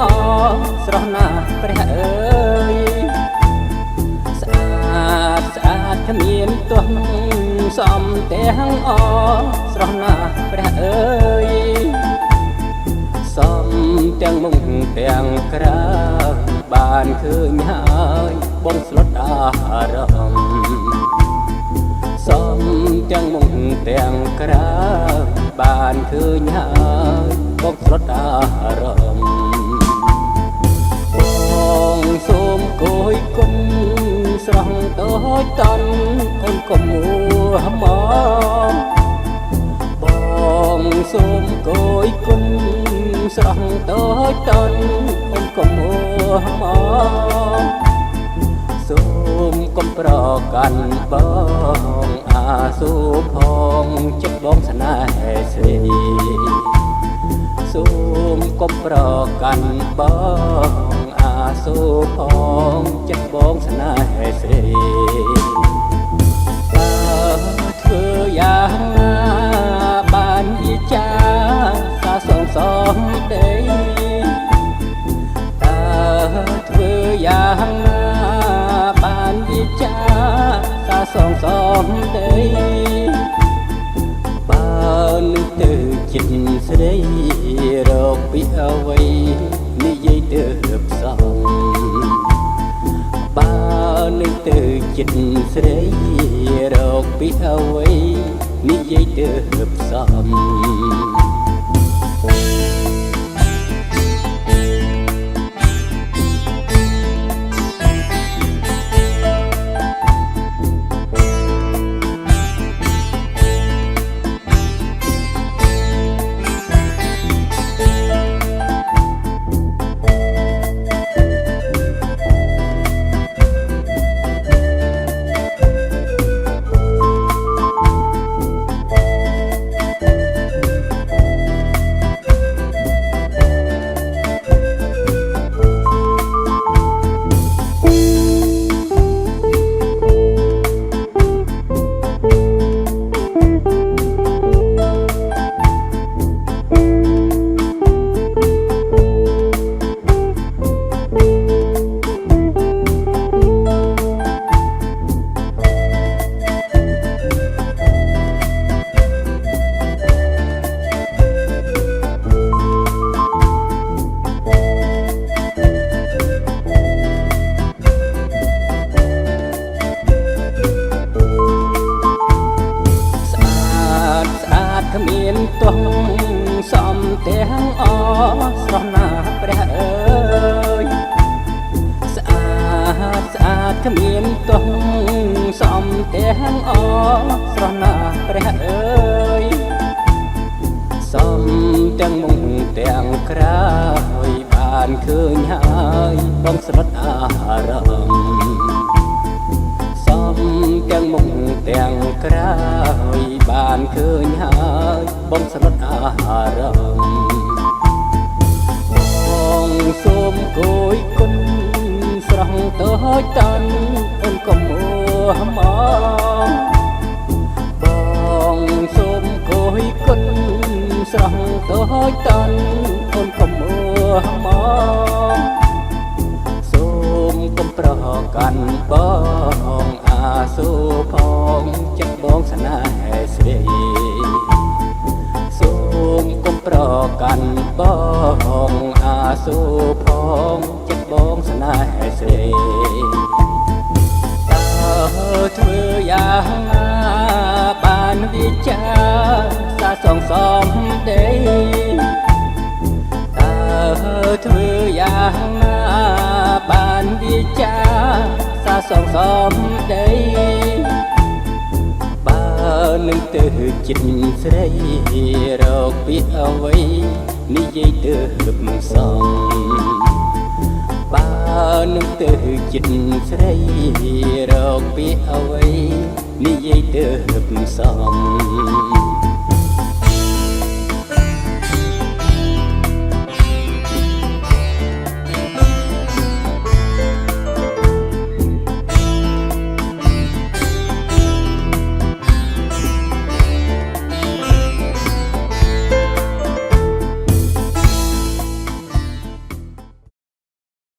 អស្រស់ណាស់ព្រះអើយស្អាតស្អាតគ្មានទោះសំទាំងអស្រស់ណាស់ព្រះអើយសំទាំងមុខទាំងក្រៅបានឃើញហើយបងស្លុតអារម្មណ៍សំទាំងមុខទាំងក្រៅបានឃើញហើយបងស្លុតអារម្មណ៍បងសូមគយគុំស្រស់តូចតន់អូនកុំមួមកបងសូមគយគុំស្រស់តូចតន់អូនកុំមួមកសូមកុំប្រកាន់បងអាសូរផងចិត្តបងស្នេហ៍ស្រីសូមកុំប្រកាន់បងអាសូរផងចិត្តបងស្នេហ៍ស្រីបើធ្វើយ៉ាងណាបានវាចាសាសងសំដីតើធ្វើយ៉ាងណាបានវាចាសាសងសំដីបើនឹកទៅចិត្តស្រីរកពីអ្វីនិយាយទៅផ្សំបើនឹកទៅចិត្តស្រីរកពីអ្វីនិយាយទៅផ្សំគ្មានទោះសំទាំងអស្រស់ណាស់ព្រះអើយស្អាតស្អាតគ្មានទោះសំទាំងអស្រស់ណាស់ព្រះអើយសំទាំងមុខទាំងក្រៅបានឃើញហើយបងស្រុតអារម្មណ៍សំទាំងមុខទាំងក្រៅបានឃើញហើយបងស្រុតអារម្មណ៍បងសូមគយគុណស្រស់តូចតន់អូនកុំមួមកបងសូមគយគុណស្រស់តូចតន់អូនកុំមួមកសូមកុំប្រកាន់បងអាសូរផងចិត្តបងស្នេហ៍ស្រីសូមកុំប្រកាន់បងអាសូរផងចិត្តបងស្នេហ៍ស្រីតើធ្វើយ៉ាងណាបានវាចាសាសងសំដីតើធ្វើយ៉ាងណាបានវាចាសាសងសំដីបើនឹងទៅចិត្តស្រីរកពីអ្វីនិយាយទៅផ្សំបើនឹងទៅចិត្តស្រីរកពីអ្វីនិយាយទៅផ្សំ